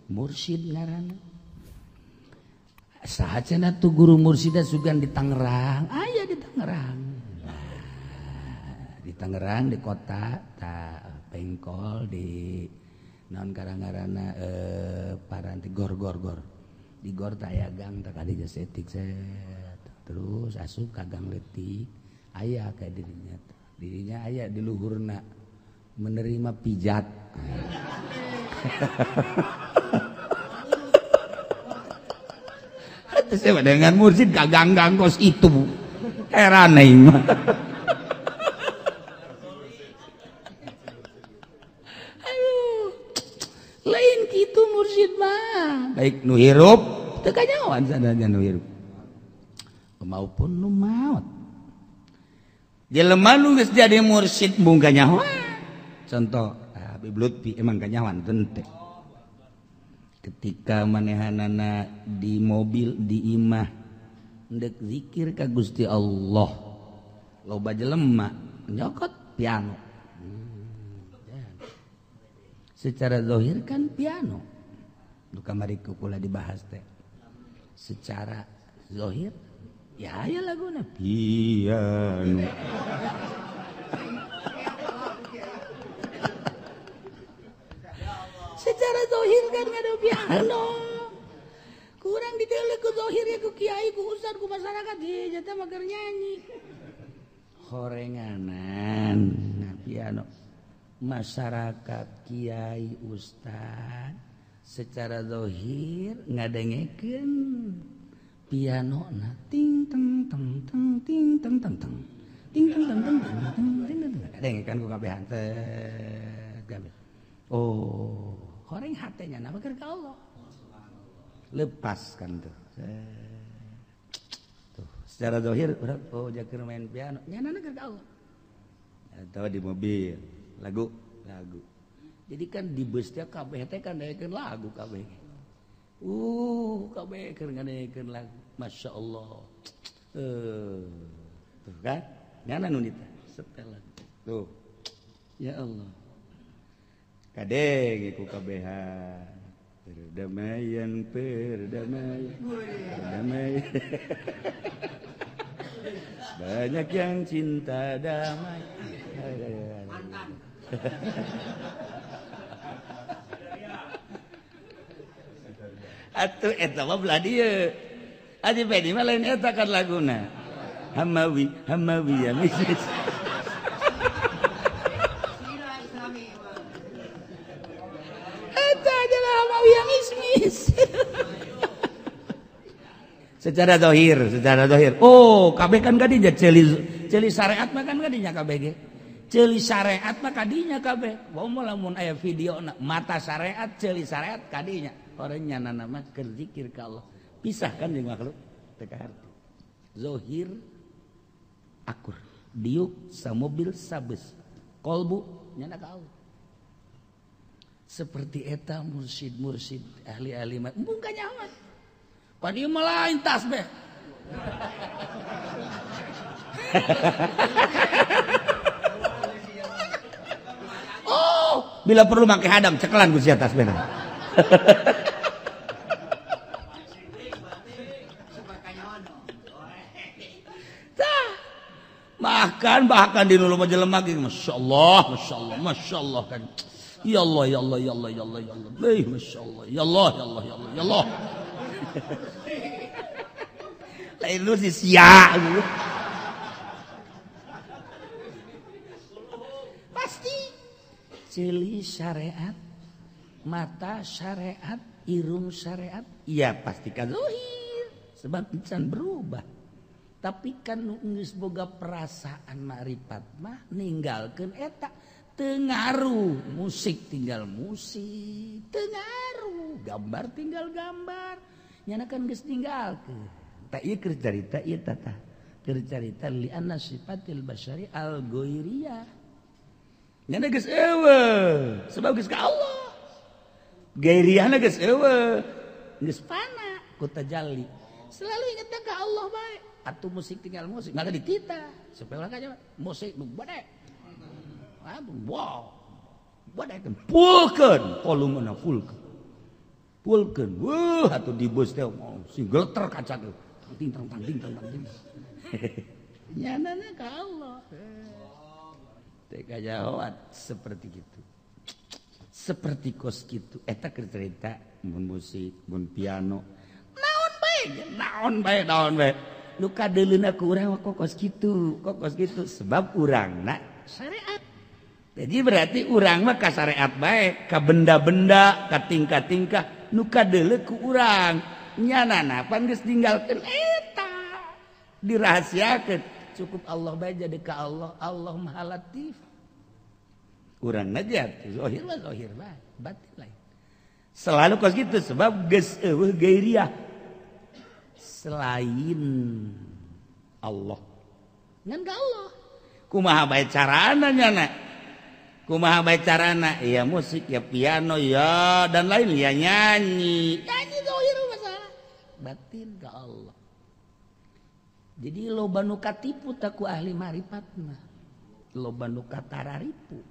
Mursyid ngaranna. Saha cenah tuh guru mursyida sugan di Tangerang, aya di Tangerang. Di Tangerang di kota tak Pengkol di naon karangarana paranti gor di gor teh aya gang tak kadi setik set terus asup ka gang leutik aya ka dirinya aya di luhurna menerima pijat. Terus dengan mursyid ka gang-gang kos itu heran aing mah. Lain gitu mursyid mah baik nu hirup teu kanyawan sadaya nu hirup maupun nu maot jelema nu geus jadi mursyid mung kanyawan contoh Habib Lutfi emang kanyawan teu ketika manehanana di mobil di imah ndek zikir ka Gusti Allah loba jelema nyokot piano. Secara zahir kan piano. Nu kamari kula dibahas teh. Secara zahir ya aya laguna piano. Secara zahir kan ada piano. Kurang ditelek ku zahirnya ku kiai ku ustad ku masyarakat ieu teh mah keur nyanyi. Horenganan nah piano. Masyarakat kiai ustad secara zahir ngadengekeun piano na ting teng teng teng ting teng teng teng ting teng teng teng teng ngadengekeun ku kabehan teh oh horeng hatenya na keur ka Allah lepaskan tuh secara zahir urang oh jakeun main piano nyanana keur ka Allah atawa di mobil lagu jadi kan di bus teh kabeh teh kan daekeun lagu kabeh kabeh keur ngadekeun lagu masyaallah tuh kan ngana nu nita setelan tuh ya Allah kadenge ku kabehan perdamaian banyak yang cinta damai atuh eta mah belah dieu adi pedi mah lain eta kan laguna hamawi ya misris eta aja lah hamawi ya misris secara zahir oh kabeh kan kadinya ceuli syariat mah kan kadinya kabeh ge ceuli syariat mah kadinya kabeh mau lamun aya videona mata syariat ceuli syariat kadinya orang nyanana mah keur zikir ka Allah pisahkan jeung makhluk teu kaharti zahir akur diuk samobil sabes kolbu nyana ka Allah seperti eta mursyid ahli mah embung kanyawan padieu mah lain tasbih oh bila perlu make hadam cekelan ku sia tasbihna bahkan di nulu jelema ge masyaallah kan ya Allah masyaallah ya Allah lain lu si sia pasti ceuli syariat mata syariat irung syariat iya pasti kan zahir sebab insan berubah tapi kan nu geus boga perasaan makrifat mah ninggalkeun eta teu ngaruh musik tinggal musik teu ngaruh gambar tinggal gambar nyana kan geus ninggalkeun ta ieu keur carita ieu tata keur carita li anna sifatil basyari al ghairiyah nyana geus eueuh sebab geus ka Allah ghairiyahna geus eueuh geus fana ku tajalli selalu ingat ka Allah bae atuh musik tinggal musik nggak di kita supaya aja musik nu bade wow bade kan fullkeun volumena fullkeun pulkeun weuh atuh di bus teh si geleter kaca teh ting tang ting nyanana ka Allah teh kajawat seperti gitu seperti kos gitu eta keur cerita mun musik mun piano naon bae nu kadeulina ku urang kokos gitu sebab urangna syariat. Jadi berarti urang mah ka syariat bae, ka benda-benda, ka tingkah-tingkah nu kadeuleu ku urang. Nyanana pan geus ninggalkeun eta. Dirahasiakeun, cukup Allah bae jadi ka Allah, Allah Maha Latif. Urangna jatuh zahir bae, batin lain. Selalu kos gitu sebab geus eueuh gairiah selain Allah. Ngan ka Allah. Kumaha bae carana nyana? Kumaha bae carana? Ya musik, ya piano, ya dan lain, ya nyanyi. Nyanyi zahir masalah. Batin ka Allah. Jadi loba nu katipu tak ku ahli marifat mah. Loba nu katararipu.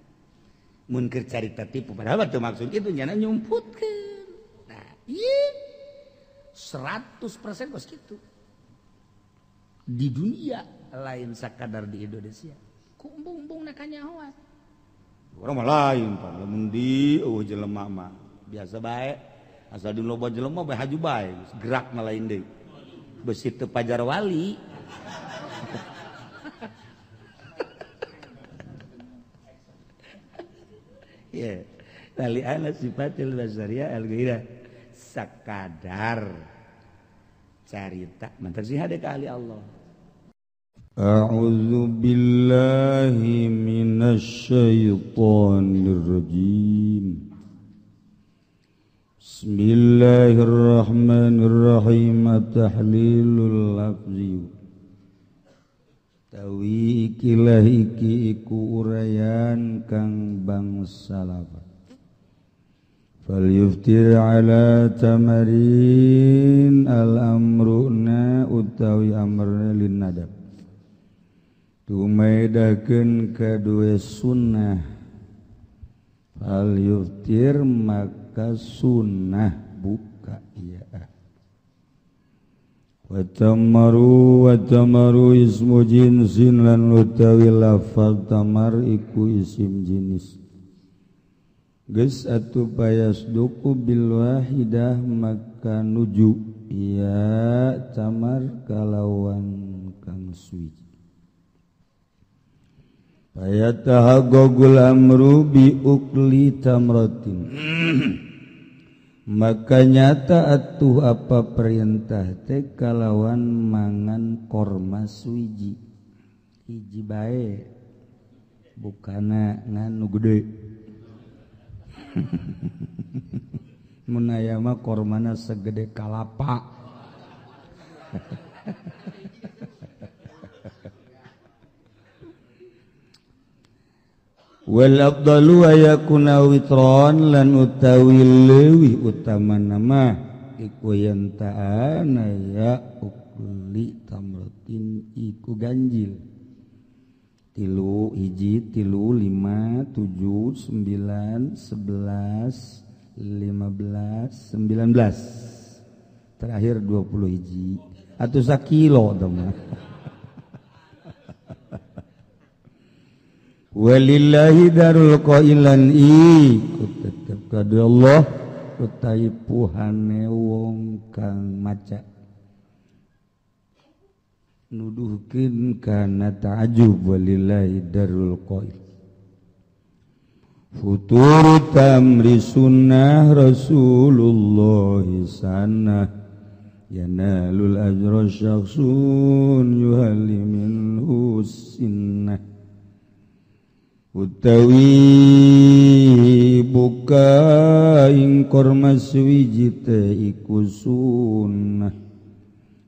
Mun keur carita tipu padahal teu maksud kitu nyana nyumputkeun. Nah, ieu 100% kos gitu. Di dunia lain sakadar di Indonesia. Ku umbung-umbung na kanyahoan. Urang mah lain pan mun di jelema mah biasa bae. Asal di loba jelema bae haju bae, gerak na lain deui. Besi teu pajar wali. Ya, tali ana sifatil basariyah al-ghairah sakadar carita mentersi hade ka ahli Allah. A'udzu billahi minasyaitonir rajim. Bismillahirrahmanirrahim. Tahlilul lafzi tawi ikilah iki iku urayan kang bangsa lafaz. Fal yuftir ala tamarin al-amruna utawi amrna lin nadab. Tumaedakeun kadue sunnah. Fal yuftir maka sunnah buka ieu. Wa tamaru ismu jinsin lan utawi lafaz tamar iku isim jenis. Geus atuh payasduku bil wahidah maka nuju ya tamar kalawan kang suci. Payatahaggogul amru bi ukli tamratin. Maka nyata atuh apa perintah teh kalawan mangan korma suwiji. Hiji bae bukana nganu gede. Mun aya mah kormana segede kalapa. Wal afdalu ayakuna witron lan utawi leuwih utama nama iku yen ta'ana ya ukli tamratin iku ganjil. 3, 1, 3, 5, 7, 9, 11, 15, 19. Terakhir 21 atau sakilo teman. Walillahi darul qailan iku tetep kadu Allah utawi puhane wong kang maca nuduhkeun kana ta'ajub. Walillahi darul qail futur tamri sunnah Rasulullah sanah yanalul ajra syakhsun yuhalli minhu sinnah. Utawi buka ing korma suwiji teh iku sunnah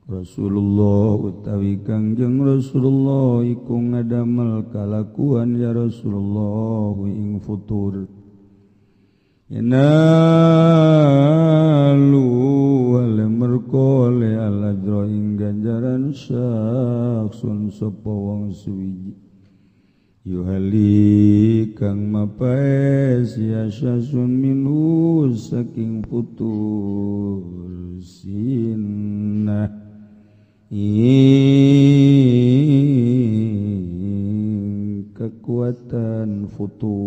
Rasulullah utawi Kangjeng Rasulullah iku ngadamel kalakuan ya Rasulullah ing futur. Yanalu wal merkole al ajra ing ganjaran syakhsun sapa wong suwiji yuhali kang mapaes yasasun minhu saking futur sinnah kekuatan futur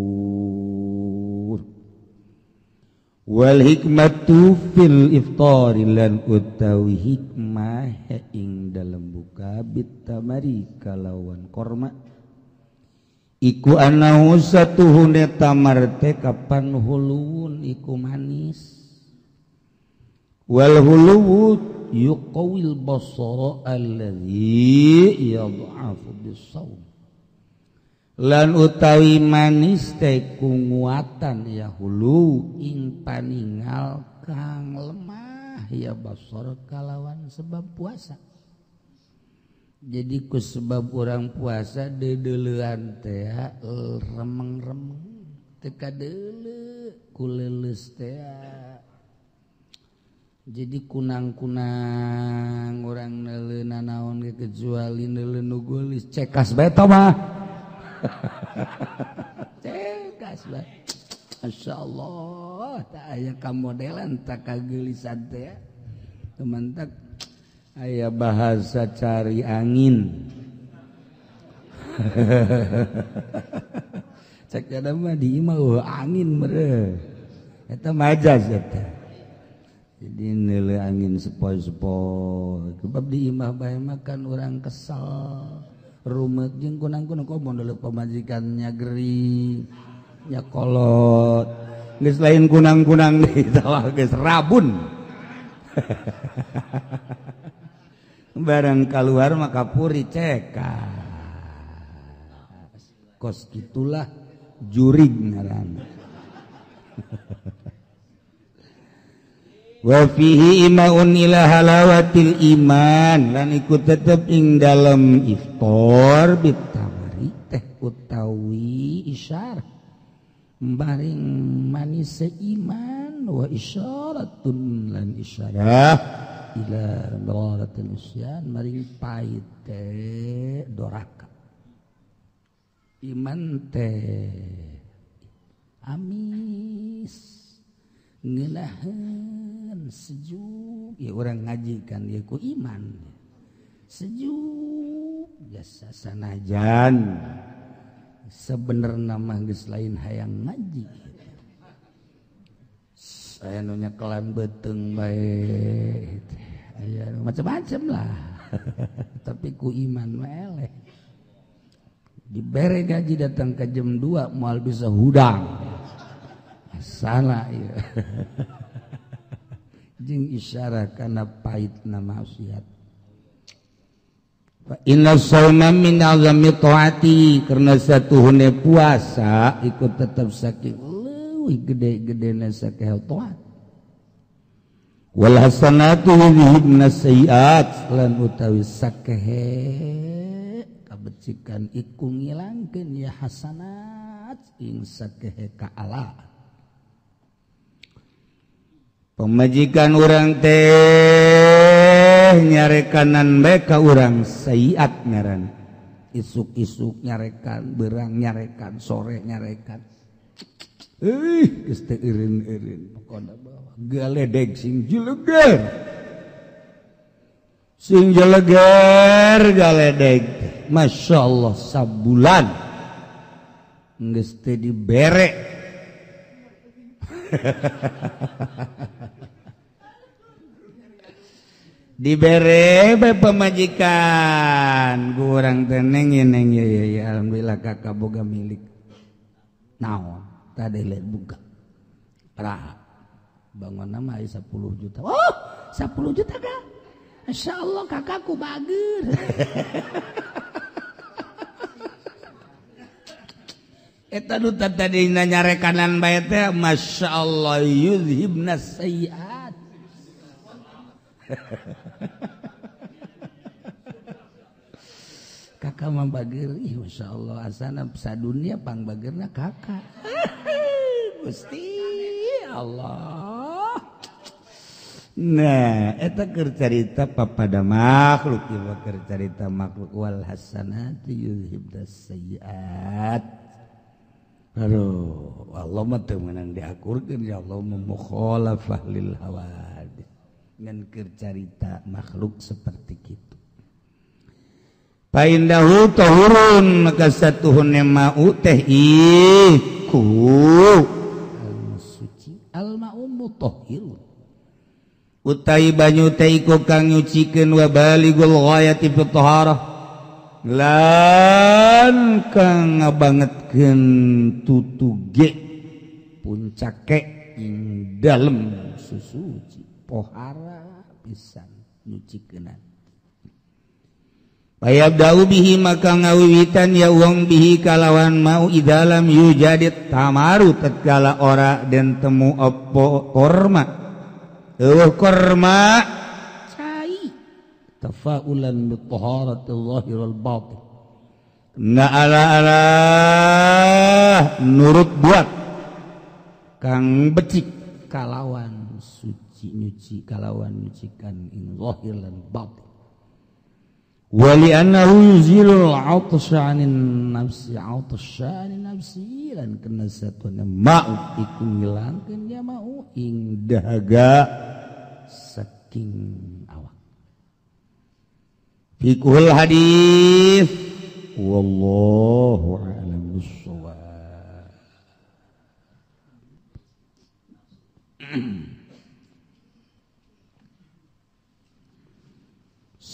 wal hikmatu fil iftari lan utawi hikmah ing dalam buka bitamari kalawan korma iku anahu satuhune tamar teh kapan huluun iku manis wal huluwu yuqawil basara alladhi yad'afu bisawm lan utawi manis teh kunguatan ya hulu ing paningal kang lemah ya basar kalawan sebab puasa jadi ku sebab orang puasa dedeleuan teh remeng-remeng teu kadeuleu ku leuleus teh jadi kunang-kunang urang neuleuna naon ge kecuali neuleun nu geulis cekas bae tah mah cekas lah, masya Allah, tak ayah kamodelan tak kagelisan teh, teman tak ayah bahasa cari angin, cek ada mah di imah angin mere, itu majas itu, jadi nilai angin sepoi-sepoi, sebab di imah bae makan orang kesal. Rumet jeung kunang-kunang kobon dulu pemajikannya geri nya kolot geus lain kunang-kunang deui tah geus rabun barang kaluar maka puri cekas kos gitulah jurig ngaranna wa fihi imaun ila halawatil iman lan ikut tetep ing dalam iftar bitamari teh utawi isyarah baring manis iman wa isyaratun lan isyarah ila dararatil usyan maring pait teh doraka iman teh amis ngeunaheun sejuk ya orang ngaji kan dia ku iman sejuk biasa sanajan sebenarnya mah geus lain hayang ngaji saya nu nyekelan beuteung bae aya macam-macam lah tapi ku iman mah eleh dibere gaji datang ke jam 2 moal bisa hudang salah ya jeung isyarah kana paitna maksiat fa inna shauma min azami taati karena satuhune puasa ikut tetap saking leuwih gede-gedena sakehe taat wal hasanatu yudhibna sayiat lan utawi sakehe kabecikan iku ngilangkeun ya hasanat ing sakehe kaala pemajikan orang teh nyarekanan bae ka urang sayiat ngaran isuk-isuk nyarekan beurang nyarekan sore nyarekan geus teu eureun-eureun pokona bawa galedeg sing jeleger galedeg masyaallah sabulan geus teu dibere dibere bae pemajikan ku urang teh neng ya alhamdulillah kakak boga milik naon tadi lihat buka praha bangunna mah 10 juta oh 10 juta kak masyaallah kakakku bager eta nu tadi nyarekanan bae teh masyaallah yuzhibna sayiat kakak mah bager ih masyaallah asana sadunia pang bagerna kakak Gusti Allah nah eta keur carita papada makhluk ieu keur carita makhluk wal hasanati yuzhibna sayiat Aduh, Allah mah teu meunang diakurkeun ya Allah mukhalafah lil hawadits. Ngan keur carita makhluk seperti kitu. Fa indahu tahurun maka satuhunna ma'u teh iku suci al-ma'u mutahhirun. Utai banyu teh iku kang nyucikeun wa baligul ghayati fi taharah. Lan kang ngabangetkeun tutuge puncake ing dalem susuci pohara pisan nyucikeunna. Fayabda'u bihi maka ngawiwitan ya wong bihi kalawan mau idalam yujadit tamaru tatkala ora den temu apa korma. Eueuh korma cai tafaulan bi taharatil zahir wal batin. Na ala nurut buat kang becik kalawan suci nyuci kalawan nyucikan ing zahir lan batin. Wali annahu yuzilul 'atsha 'anin nafsi 'atsha 'anin nafsi lan kana satuna ma'u iku ngilangkeun ya ma'u ing dahaga saking awak. Fiqhul hadis wallahu a'lam bissawab.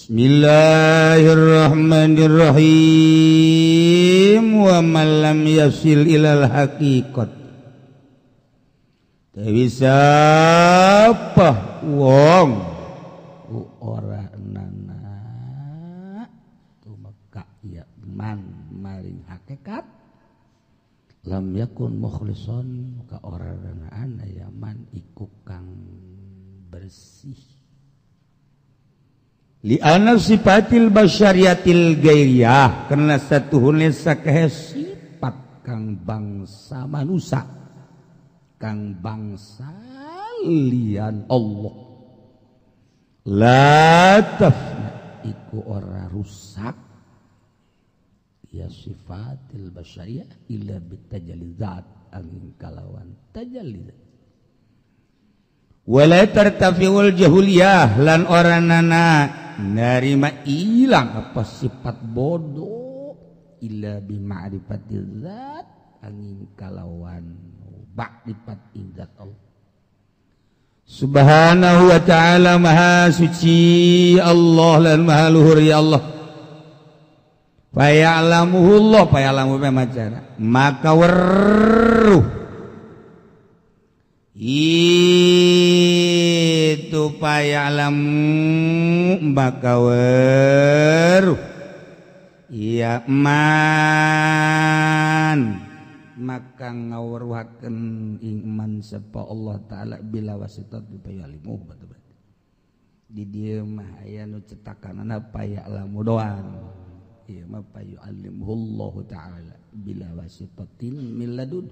Bismillahirrahmanirrahim. Wa man lam yasil ilal haqiqat. Dewi sapa wong ora nana tumeka ya man maring hakikat lam yakun mukhlishon ka ora ana ya man iku kang bersih. Li anna sifatil basyariyatil gairiyah karena satuhunna sakahe sifat kang bangsa manusia kang bangsa lian Allah la tafna iku ora rusak ya sifatil basyariyah illa bitajallizat angin kalawan tajallizat. Wala tartafiul jahuliyah lan oranana narima ilang apa sifat bodoh illa bi ma'rifatil zat angin kalawan ma'rifat zat Allah subhanahu wa ta'ala maha suci Allah lan maha luhur ya Allah. Fa ya'lamuhu Allah fa ya'lamu macana maka weruh itu payalamu maka weruh ya man maka ngawruhaken ing man sapa Allah taala bila wasitat payalimu di dieu mah aya nu cetakanana payalamu doang ieu mah payalimuhullahu taala bila wasitatin min ladun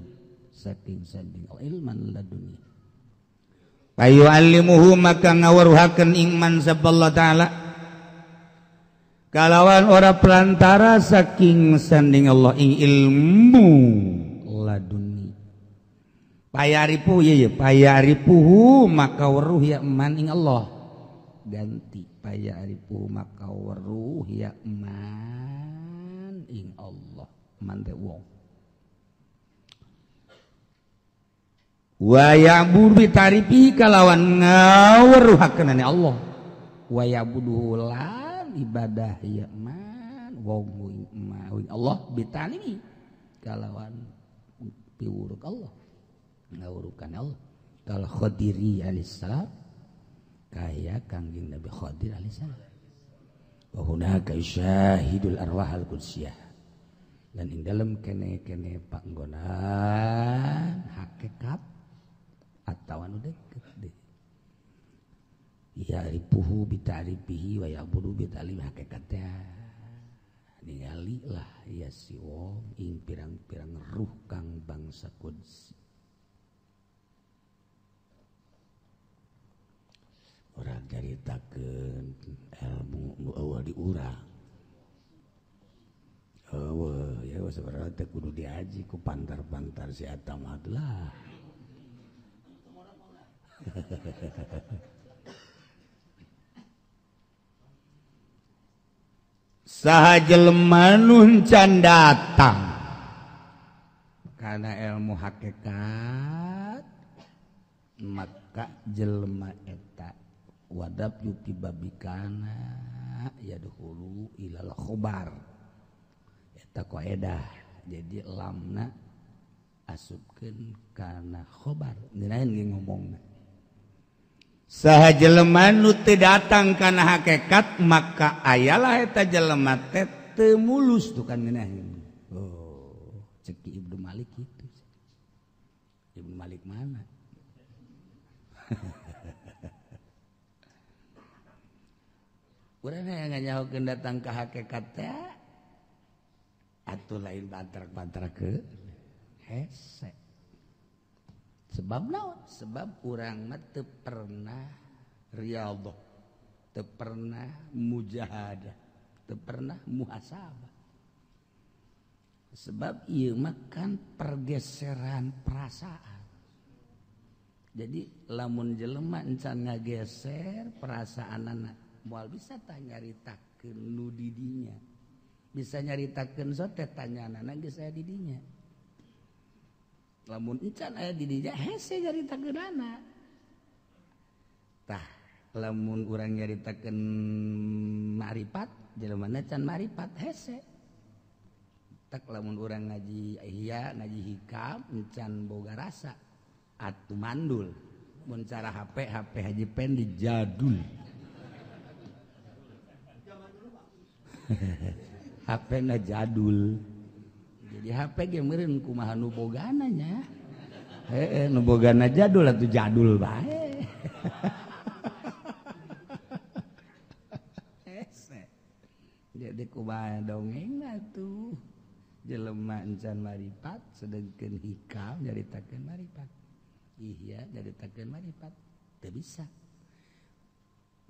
saking sanding ilman laduni payu alimuhu maka ngawaruhaken ingman saballah ta'ala kalawan ora pelantara saking sanding Allah ing ilmu laduni payaripuh ya payaripuhu maka weruh ya man ing Allah ganti payaripuhu maka weruh ya man ing Allah man teh wong wa ya'budu bitarifi kalawan ngawruhakeun Allah wa ya'budu lan ibadah ya man wong Allah bitarifi kalawan piwuruk Allah ngawrukan Allah kal Khadiri alaihissalam kaya kangjeng Nabi Khadir alaihissalam wa hunaka syahidul arwah al-qudsiyah dan ing dalem kene panggonan hakikat atau anu deket deh ya ripuhu bitaripihi wa yabudu bitalim hakikatnya ningali lah ya si wong ing pirang-pirang ruh kang bangsa kudsi orang caritakeun ilmu nu eueuh di urang eueuh ya sebenarnya teh kudu diaji ku pantar-pantar si eta mah lah. Saha jelema nu can datang kana ilmu hakikat maka jelema eta wadab yuti babikana yadkhulu ilal khobar eta qaedah jadi lamna asupkeun kana khobar ngeunaheun ge ngomongna saha jelema nu teu datang kana hakikat maka ayalah eta jelema teh teu mulus tu kan ngeunaheun oh cek Ibnu Malik kitu Ibnu Malik mana urang yang nganyahokeun datang ka hakikat teh atuh lain bantrak-bantrak ke hese sebab naon sebab urang mah teu pernah riyadhah teu pernah mujahadah teu pernah muhasabah sebab ieu mah kan pergeseran perasaan jadi lamun jelema encan ngageser perasaanana moal bisa tah nyaritakeun nu di dinya bisa nyaritakeun sote tanyaanana geus aya di dinya lamun encan aya di dinya hese nyaritakeunana tah lamun urang nyaritakeun ma'rifat jelemana can ma'rifat hese tak lamun urang ngaji ihya ngaji hikam encan boga rasa atuh mandul mun cara HP Haji Pendi jadul HP na jadul jadi HP ge meureun kumaha nu bogana nya heuh nu bogana jadul atuh jadul bae jadi kumaha dongeng atuh jelema encan marifat sedengkeun hikam nyaritakeun marifat ihya nyaritakeun marifat teu bisa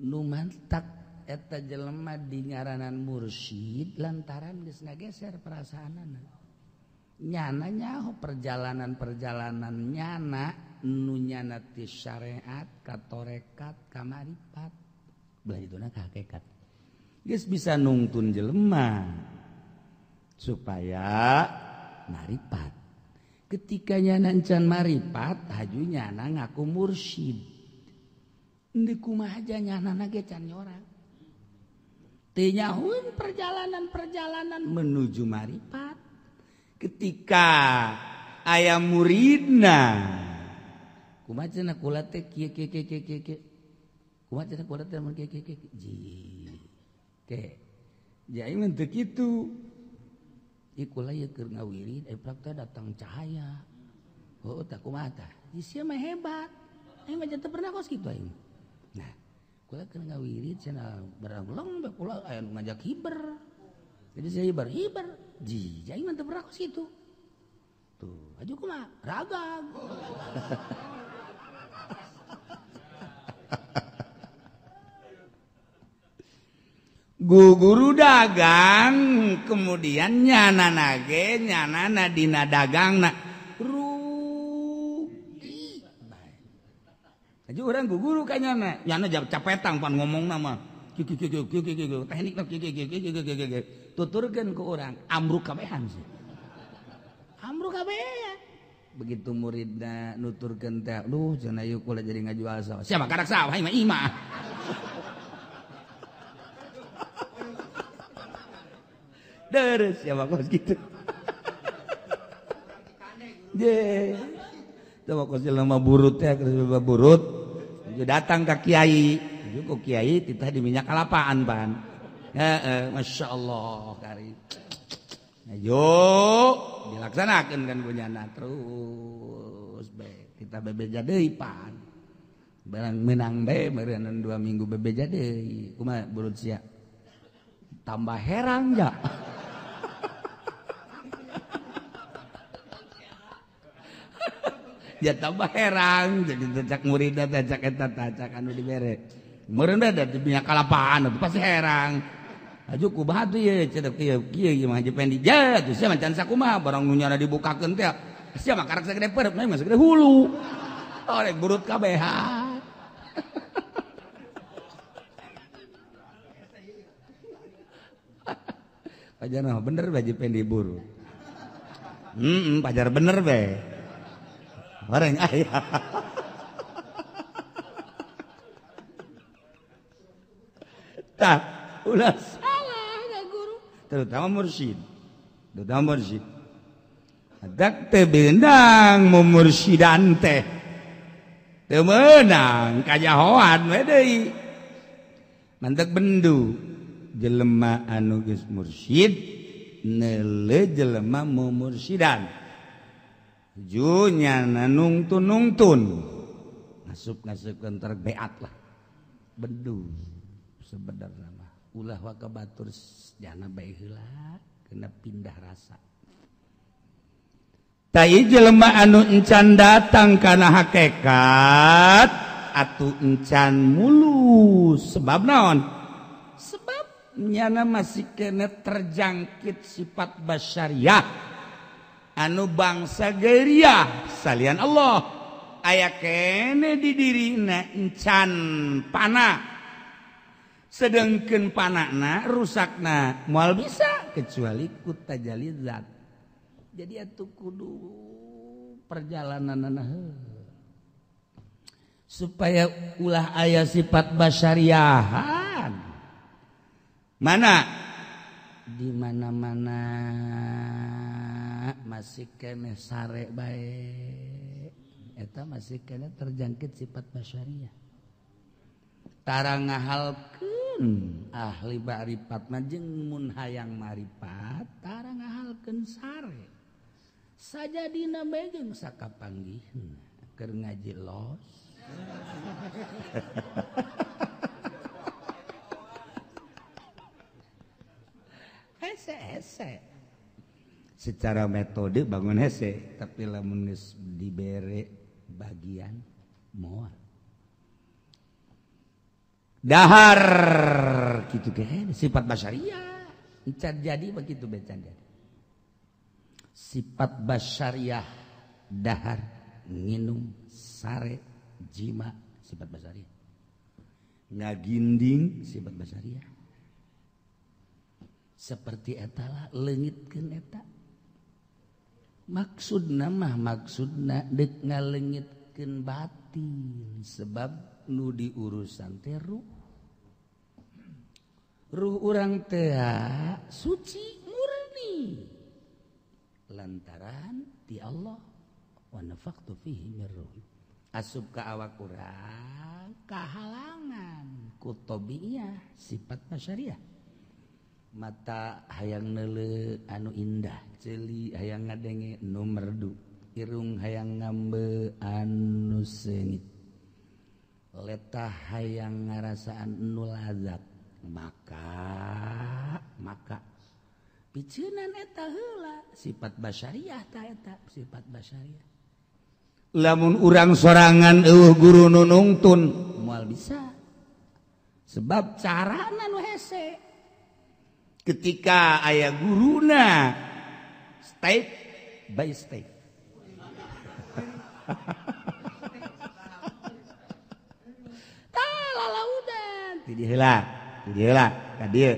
nu mantak eta jelema dinyaranan mursyid lantaran geus ngageser perasaanana nyana nyaho perjalanan nyana nu nyana ti syariat ka tarekat ka marifat belah dituna ka hakikat geus bisa nungtun jelema supaya marifat ketika nyana encan marifat haju nyana ngaku mursyid endeu kumaha aja nyana ge can nyorang tenyahuin perjalanan menuju marifat ketika aya muridna kumaha cenah kula teh kieu kumaha cenah kula teh mun kieu ji ke jadi mah teu kitu ieu kula ieu keur ngawirid eplak teh datang cahaya heuh tah kumaha tah sia mah hebat aing mah teu pernah kos kitu aing nah kula keur ngawirid cenah barang bae kula aya nu ngajak hiber. Jadi saya hiber ji aing mah teu pernah kos kitu. Tuh, aju kumaha? Ragag. Guguru dagang kemudian nyanana ge nyanana dina dagangna aja orang guguru kayaknya nyana capetang pan ngomong nama teknik tuturkan ke orang amruk kabehan sih amruk kabehan begitu muridna nuturkan teh duh cenah ieu kula jadi ngajual sawah siapa karak sawah imah imah deres siapa kos gitu je coba kos lama burut ya kerja burut datang ke kiai juga kiai titah di minyak kelapaan pan masya Allah kari ayo dilaksanakan kan bunyana terus be kita bebeja deui pan barang menang be meureun 2 minggu bebeja deui kumaha burut sia tambah herang ja ya tambah herang jadi tacak muridna tacak eta tacak anu dibere meureun da di minyak kalapaan atuh pasti herang aju kumaha tuh ye cedak kieu mah Haji ja tuh sia mancan sakumaha barang nu nyana dibukakeun teh sia mah karak sagede perep mah sagede hulu rek burut kabeh pajar mah bener Haji Pendi burut pajar bener be bareng aya tah ulah terutama mursyid adak teh benang mumursidan teh teu meunang kajahoan we deui mantek bendu jelema anu geus mursyid neuleuh jelema mumursidan junya nungtun ngasup-ngasupkeun ter beat lah bendu sebenarnya mah ulah waka batur jana bae heula kena pindah rasa tai jelema anu encan datang kana hakikat atuh encan mulus sebab naon sebab nyana masih kena terjangkit sifat basyariah anu bangsa geuriah salian Allah aya kene di dirina encan panah sedengkeun panakna rusakna moal bisa kecuali ku tajalli zat jadi atuh kudu perjalananna supaya ulah aya sifat basyariahan mana di mana-mana masih kene sare bae eta masih kene terjangkit sifat basyariah tara ngahalkeun ahli ma'rifat jeung mun hayang ma'rifat tara ngahalkeun sare sajadina bae jeung sakapanggihna keur ngaji los hese secara metode bangun hese tapi lamun geus dibere bagian moal dahar gitu kan sifat basyariah encan jadi begitu becan jadi sifat basyariah dahar nginum sare jima sifat basyariah ngaginding sifat basyariah seperti eta lah leungitkeun eta maksudna deuk ngaleungitkeun batin sebab nu diurusan teh ruh urang teh suci murni lantaran ti Allah wa nafaqtu fihi min ruhi asup ka awak urang kahalangan ku tabiiyah sifat basyariah mata hayang neuleuh anu indah ceuli hayang ngadenge nu merdu irung hayang ngambe anu seungit letah hayang ngarasaan nu lazat maka piceunan eta heula sifat basyariah ta eta sifat basyariah lamun urang sorangan eueuh guru nu nungtun moal bisa sebab carana nu hese ketika aya guruna step by step talalaudan ti heula ka dieu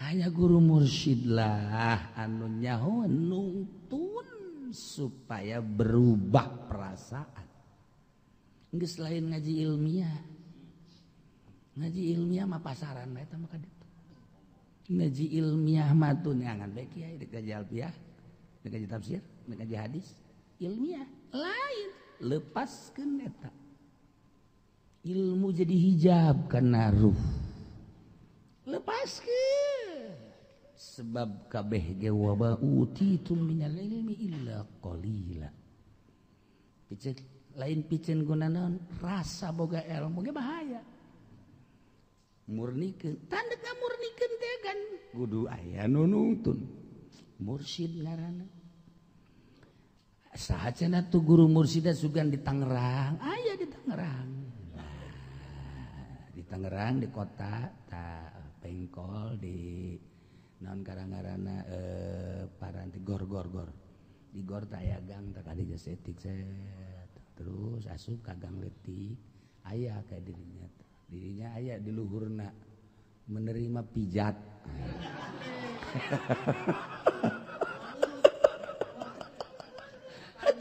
hanya guru mursyid lah anu nyaho nuntun supaya berubah perasaan geus lain ngaji ilmiah mah pasaran eta mah kaditu ngaji ilmiah mah tuh neangan bae kiai dek ngaji alfiah dek ngaji tafsir dek ngaji hadis ilmiah lain lepaskeun eta ilmu jadi hijab kana ruh lepaskeun sebab kabeh ge wa utitum minal ilmi illa qalila piceun lain piceun gunana rasa boga ilmu ge bahaya murnikeun tanda murnikeun teh kan kudu aya nu nungtun mursyid ngaranna saha cenah tu guru mursyid sugan di Tangerang aya di Tangerang Tangerang di kota tak Pengkol di non karang-karana paranti gor di gor tak aya gang tak kali setik set terus asup ka gang leutik aya kayak dirinya aya di luhurna menerima pijat.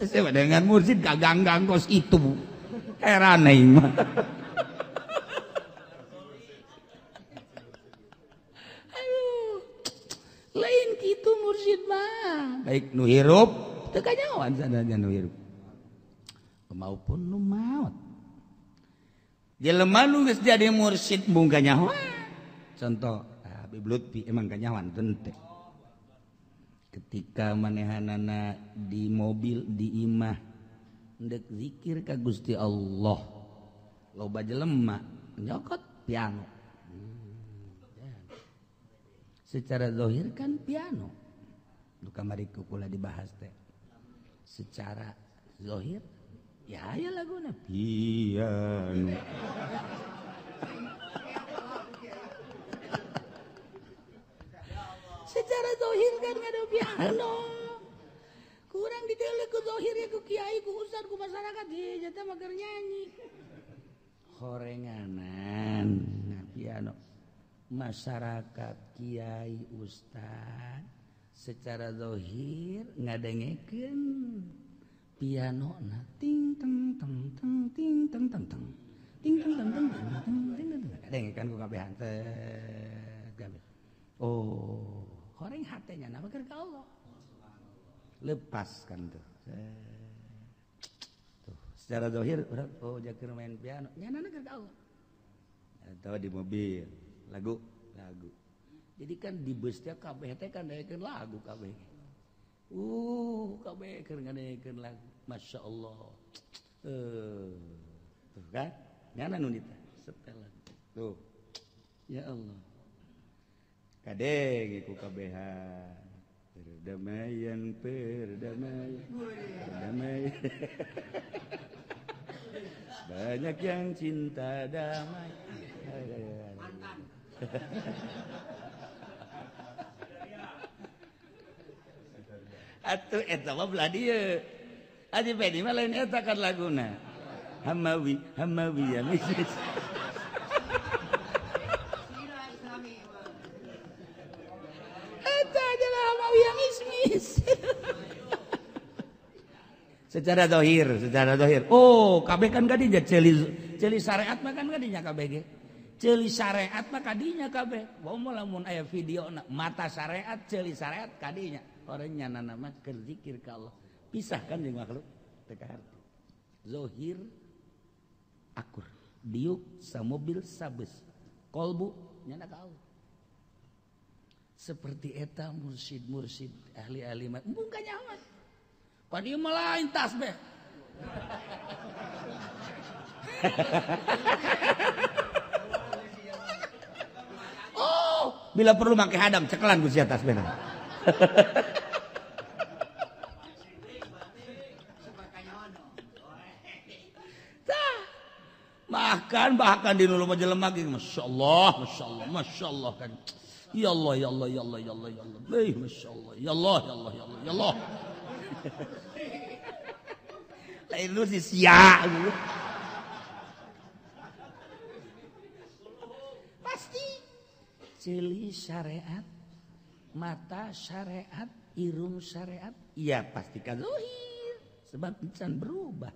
Saya dengan mursid gang-gang kos itu heran aing mah. Lain gitu mursid mah. Baik nu hirup teu kanyawan sadaya nu hirup. Maupun nu maot. Jelema nu geus jadi mursid mung kanyawan. Contoh Habib Lutfi emang kanyawan teu. Ketika manehanana di mobil di imah ndek zikir ka Gusti Allah loba jelema nyokot piano secara zahir kan piano nu kamari kula dibahas teh secara zahir ya aya laguna piano. Secara zahir kan ada piano. Kurang ditelek ku zahir ya ku kiai ku ustaz ku masyarakat ye jata mah keur nyanyi. Horenganan nah piano. Masyarakat kiai ustaz secara zahir ngadengekeun piano na ting teng teng teng ting teng teng teng ting teng teng teng ting teng teng ngadengekeun ku kabehan teh. Oh orang hatenya nama ke Allah lepaskan tuh secara zahir orang jakir main piano nyana ke Allah atau di mobil lagu jadi kan di busnya kabeh teh kan daekeun lagu kabeh kabeh keur ngadekeun lagu masya Allah tuh kan nyana nu ditu setelan tuh ya Allah kadeng iku kabehan perdamaian banyak yang cinta damai atuh eta mah belah dieu Aji Pedi mah lain eta kan laguna Hamawi ya mistis. Secara dohir. Oh, kabeh kan kadinya celi syariat mah kan kadinya kabeh ge. Celi syariat mah kadinya kabeh. Wah lamun aya video mata syariat celi syariat kadinya. Orangnya nama keur zikir ka Allah. Pisah kan jeung makhluk teu kaharti. Zohir akur, diuk samobil sabes. Kolbu nyana ka Allah. Seperti eta mursyid ahli-ahli embung kanyawan. Padi mah lain tasbih. Oh, bila perlu make hadam cekelan ku sia tasbihna. Bahkan di nulu jelema ge masyaallah kan. Ya Allah. Masyaallah. Ya Allah. Lain lu si sia. Pasti cili syariat, mata syariat, irung syariat, iya pasti kan zahir. Sebab insan berubah.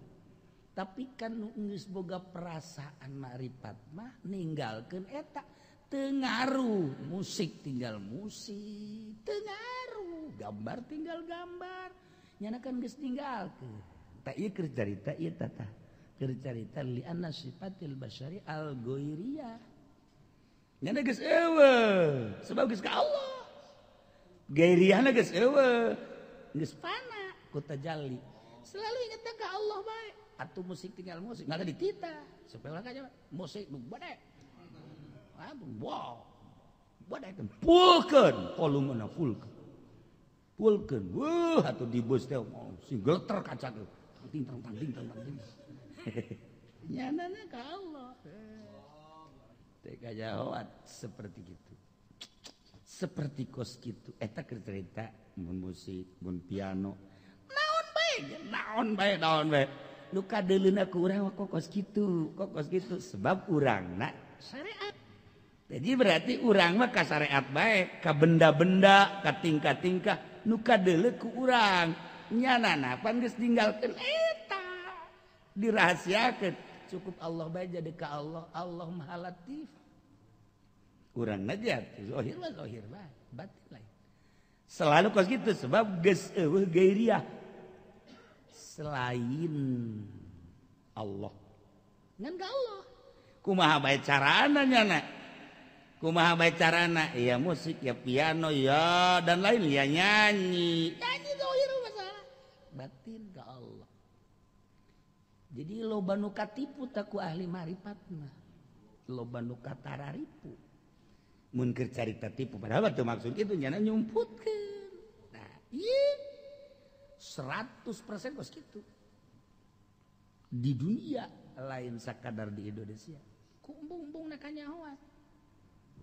Tapi kan geus boga perasaan makrifat mah ninggalkeun eta teu ngaruh. Musik tinggal musik, teu ngaruh. Gambar tinggal gambar. Nyana kan geus ninggalkeun. Ta ieu keur carita ieu tata. Keur carita li anna sifatil basyari al ghairiyah. Nyana geus eueuh, sebab geus ka Allah. Ghairiyahna geus eueuh, geus fana ku tajalli. Selalu ingat ka Allah bae. Atuh musik tinggal musik, nggak ada di kita. Supaya orang aja musik nu bade. Wow. Bade kan pulkeun, volumena pulkeun. Wah, atuh di bus teh sing geleter kaca teh. Ting. Nyanana ka Allah. Tekajawat seperti gitu. Seperti kos gitu. Eta keur cerita mun musik, mun piano. Naon bae. Nu kadeuleuna ku urang kokos kitu sebab urangna syariat. Jadi berarti urang mah ka syariat bae, ka benda-benda, ka tingkah-tingkah nu kadeuleu ku urang. Nyanana pan geus ninggalkeun eta. Dirahasiakeun. Cukup Allah bae jadi ka Allah. Allah Maha Latif. Urang naja zahir bae, batin lain. Selalu kos kitu sebab geus eueuh gairiah selain Allah. Ngan ka Allah. Kumaha bae carana nyana? Kumaha bae carana? Ya musik, ya piano, ya dan lain, ya nyanyi. Nyanyi zahir masalah. Batin ka Allah. Jadi loba nu katipu taku ahli marifat mah. Loba nu katararipu. Mun keur carita tipu padahal teu maksud kitu nyana nyumputkeun. Nah, ieu 100% kos gitu di dunia lain sakadar di Indonesia ku umbung-umbung na kanyahoan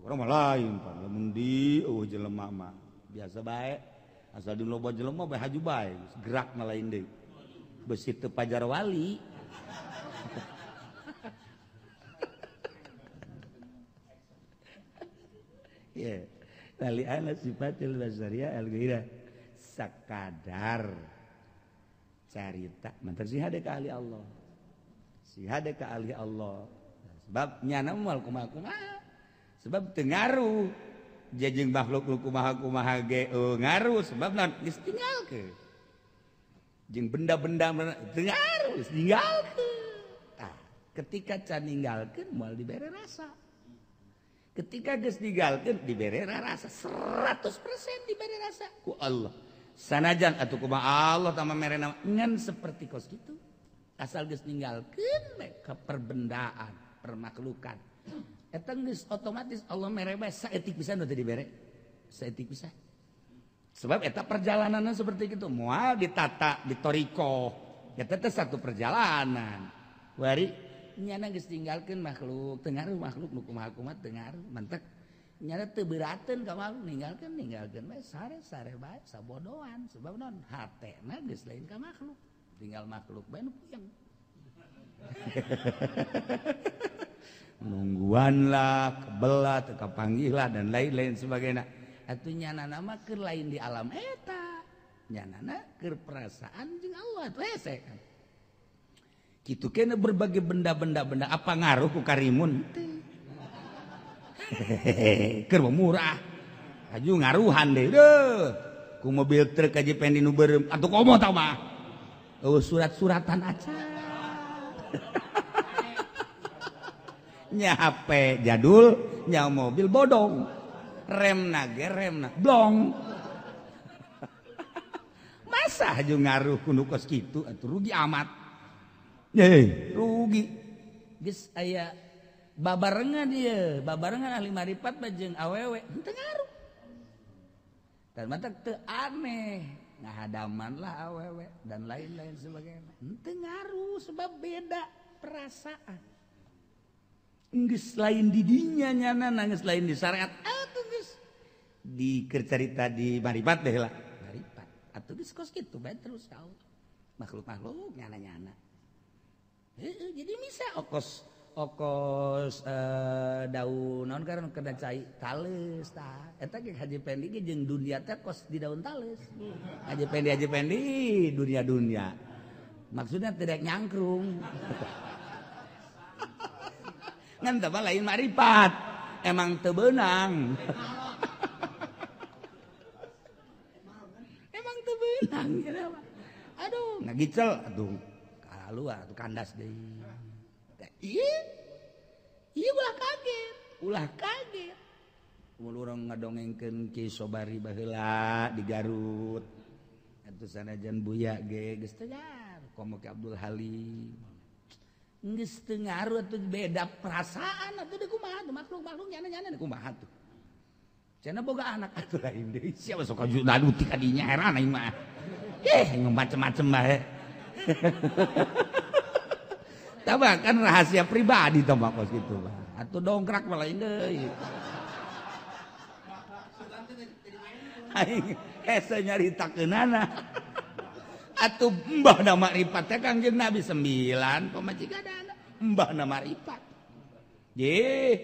urang mah lain pan mun di jelema mah biasa bae asal di loba jelema bae haju bae gerak na lain deui besi teu pajar wali ya tali ana sifatil basariyah al-ghairah sakadar carita mantar si hade ka ahli Allah sebab nyana moal kumaha sebab teu ngaruh jajeng makhluk nu kumaha ge ngaruh sebab naon geus tinggalkeun jeung benda-benda teu ngaruh geus ninggalkeun tah ketika can ninggalkeun moal dibere rasa ketika geus ninggalkeun dibere rasa 100% dibere rasa ku Allah. Sanajan atuh kumaha Allah tama merena ngan seperti kos kitu asal geus ninggalkeun ka perbendaan permakhlukan eta geus otomatis Allah mere bae saeutik pisan teu dibere saeutik pisan sebab eta perjalananna seperti kitu moal ditata ditoriko eta teh satu perjalanan wari nyana geus ninggalkeun makhluk teu ngaruh makhluk nu kumaha teu ngaruh mantek nyana teu beurateun ka makhluk ninggalkeun bae sare bae sabodohan sebab naon hatena geus lain ka makhluk tinggal makhluk bae nu puyeng nungguan lah kebelah teu kapanggih lah dan lain-lain sebagainya atuh nyanana mah keur lain di alam eta nyanana keur perasaan jeung Allah atuh hese kan kitu kena berbagai benda apa ngaruh ku karimun keur murah aju ngaruhan deh ku mobil truk aja pengen nu beureum atuh komo tah mah surat-suratan aca nya HP jadul nya mobil bodong remna blong masa aju ngaruh ku nu kos kitu atuh rugi amat rugi geus aya babarengan ahli marifat bajeng awewe henteu ngaruh dan mata teu aneh ngahadaman lah awewe dan lain-lain sebagainya henteu ngaruh sebab beda perasaan geus lain di dinya nyana geus lain di syariat atuh geus di keur carita di marifat deh lah marifat atuh geus kos kitu bae terus ka Allah makhluk-makhluk nyana-nyana jadi bisa okos daun naon karena kena cai tales tah eta ge Haji Pendi ge jeung dunia teh kos di daun tales Haji Pendi dunia maksudnya tidak nyangkrung ngan teh lain marifat emang teu beunang emang teu beunang aduh ngagicel atuh kaluar atuh kandas deui Iya ulah kaget. Mulu urang ngadongengkeun Ki Sobari baheula di Garut. Atuh sanajan Buya ge geus teu ngaruh komo Ki Abdul Halim. Geus teu ngaruh atuh beda perasaan atuh deui kumaha tuh makhluk-makhluk nyana-nyana kumaha tuh. Cenah boga anak atuh lain deui. Siapa sok ngaduti ka dinya heran aing mah. Macem-macem bae. Tapi kan rahasia pribadi toh kos gitu. atuh dongkrak lain deui aing hese nyaritakeunana atuh mbahna makrifat teh Kangjeng Nabi 9 pamajikanana mbahna makrifat ye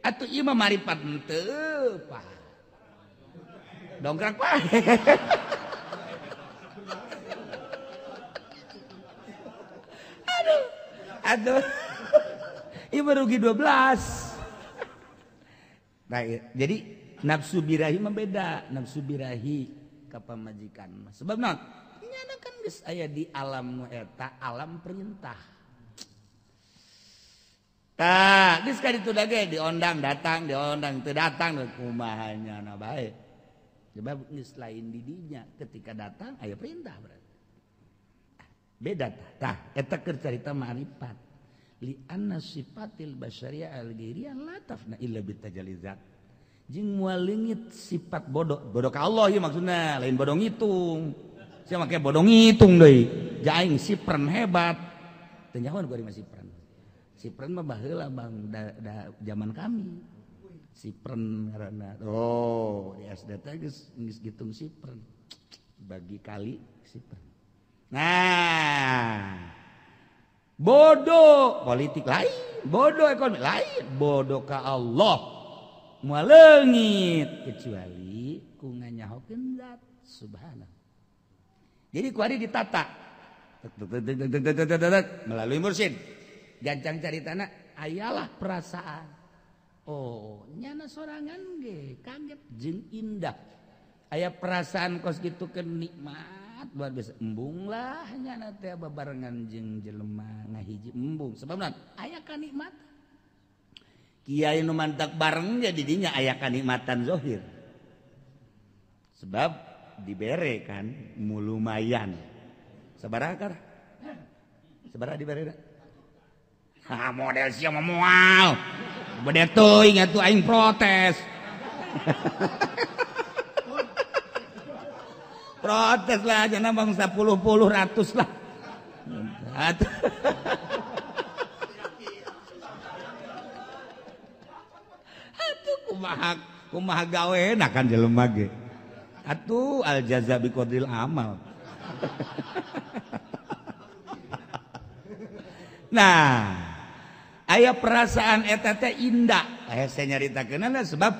atuh ieu mah makrifat henteu Pak dongkrak Pak aduh ieu rugi 12 nah jadi nafsu birahi mah beda nafsu birahi ka pamajikan sebab naon nyana kan geus aya di alam eta alam perintah tah geus ka ditu dage diondang datang diondang teu datang kumaha nyana bae sebab geus lain di dinya ketika datang aya perintah berarti beda tah eta keur carita ma'rifat li anna sifatil basyariyah al-ghairiyah la tafna illa bitajalizat jeung moal leungit sifat bodoh ka Allah ieu maksudna lain bodoh ngitung sia make bodoh ngitung deui jaing sipren hebat teu nyahoan ku ari mah sipren mah baheula Bang da zaman kami sipren ngaranna oh di SD teh geus ngitung sipren bagi kali sipren nah bodoh politik lain bodoh ekonomi lain bodoh ka Allah moal leungit kecuali ku nganyahokeun zat subhanahu jadi ku ari ditata melalui mursyid gancang caritana ayalah perasaan oh nyana sorangan ge kaget jeung indah aya perasaan kos kitu keur nikmat luar biasa embung lah nyana teh babarengan jeung jelema ngahiji embung sebab naon aya kanikmatan kiai nu mantak bareng jadi dinya aya kanikmatan zahir sebab dibere kan mulumayan sabaraha kar sabaraha dibere ha model sia mah moal bade teuing atuh aing protes protes lah jangan bang 10 100 lah kumaha gaweuna kan jelema ge atuh al jaza bi qadril amal nah aya perasaan eta teh indah hese nyaritakeunana sebab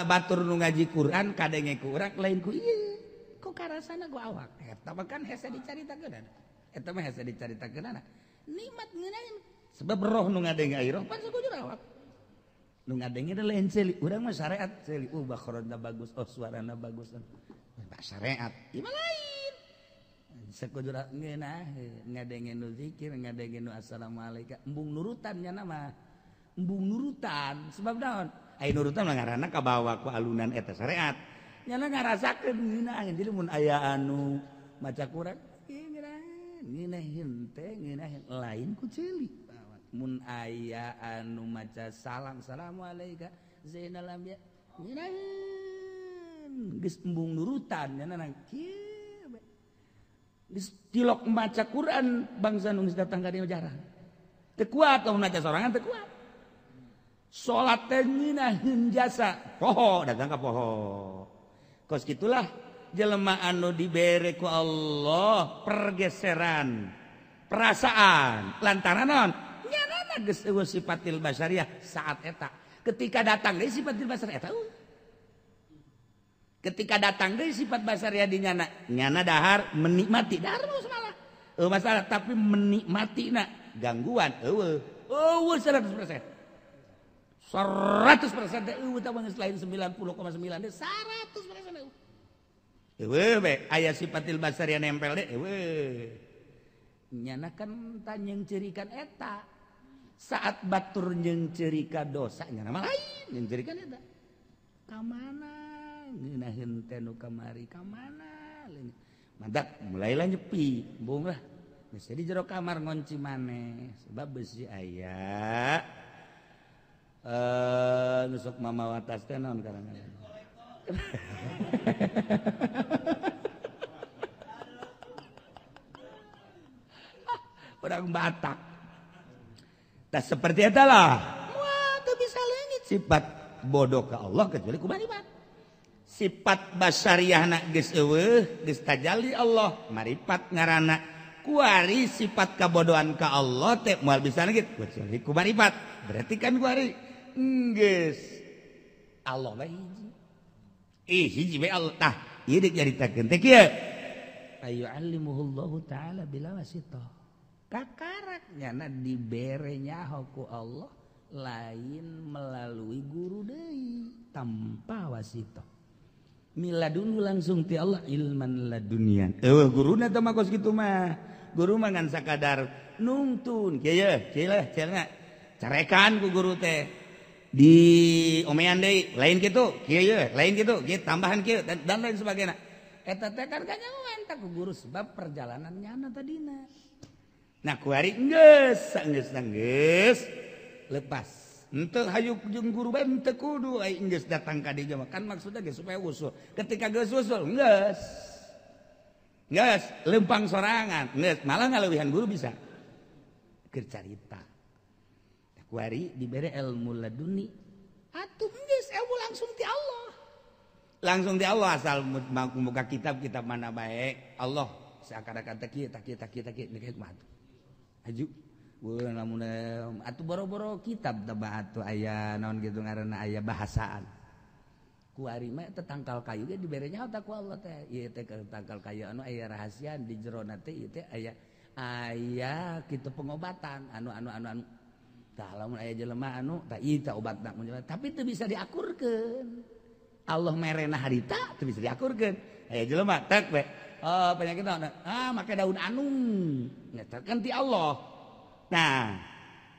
batur nu ngaji Quran kadenge ku urang lain ku ieu kok karasana ku awak eta mah kan hese dicaritakeunana eta mah hese dicaritakeunana nikmat ngeunaheun sebab roh nu ngadenge ai roh pan sakujur awak nu ngadenge teh lain ceuli urang mah syariat ceuli bakhorona bagus suarana bagus syariat ieu mah lain sakujur ngeunaheun ngadenge nu zikir ngadenge nu assalamualaikum embung nurutan nya mah embung nurutan sebab naon ai nurutan mah ngaranna kabawa ku alunan eta syariat nyana ngarasakeun ngeunaheun jadi mun aya anu maca Quran ngeunaheun teh ngeunaheun lain ku ceuli mun aya anu maca salam assalamualaikum zainal anbiya ngeunaheun geus embung nurutan nyana kieu bae geus tilok maca Quran bangsa nu geus datang ka dieu jarang teu kuat lamun maca sorangan teu kuat salat teh ngeunaheun jasa poho datang ka poho kos kitulah jelema anu dibere ku Allah pergeseran perasaan lantaran naon nyana geus eueuh sifatil basyariyah saat eta ketika datang deui sifatil basyariyah eta ketika datang deui sifat basyariyah di nyana dahar menikmati dahar masalah masalah tapi menikmatina gangguan eueuh 100% teh eueuh tah geus lain 90,9 teh 100% eueuh be aya sifatil basyariyah nempel deh eueuh nyana kan tanyang ceurikan eta saat batur jeung ceurika dosa nyana mah lain jeung ceurikan eta ka mana ngeunaheun teh nu kamari ka mana mantap mulailah nyepi embung lah geus di jero kamar ngonci maneh sebab beusi aya nusuk mama watas teh naon karangan orang Batak. Nah seperti itu lah. sifat bodoh ke Allah kecuali ku maripat. Sifat basariyahna geus eueuh geus tajalli Allah maripat ngaranna. Kuari sifat kabodohan ka Allah teh moal bisa gitu kecuali ku maripat. Berarti kan kuari geus Allah bae hiji. Hiji bae Allah tah ieu dik nyaritakeun teh kieu. Ayu'allimuhullahu ta'ala bila wasitah. Kakaraknya dibere nyaho ku Allah lain melalui guru deui tanpa wasitah. Miladun langsung ti Allah ilman ladunian. Guruna teh mah kos kitu mah. Guru mah ngan sakadar nungtun kieu cenah carekan ku guru teh. Di omean deui lain kitu kieu lain kitu tambahan kieu dan lain sebagainya. Eta teh kan kanyawan tak ku guru sebab perjalanan nyana tadina. Nah kuari geus lepas. Henteu hayu jeung guru bae henteu kudu ai geus datang ka dieu mah kan maksudna geus supaya usul. Ketika geus usul geus lempang sorangan geus malah ngaleuwihan guru bisa keur carita. Nah kuari dibere ilmu laduni atuh geus ilmu langsung ti Allah. Langsung di Allah asal muka kitab mana baik Allah seakan-akan tak nikah mah aju lamun atuh boro-boro kitab tebah atuh aya naon gitu ngaranna aya bahasaan ku ari mah teh tangkal kayu ge dibere nyaho ta ku Allah teh ieu teh tangkal kayu anu aya rahasia di jerona teh ieu teh aya kitu pengobatan anu tah lamun aya jelema anu tah ieu teh obatna tapi teu bisa diakurkeun. Allah merena harita teu bisa diakurkeun. Aya jelema tek we. Oh penyakit naon? Make daun anung. Nya kan ti Allah. Nah,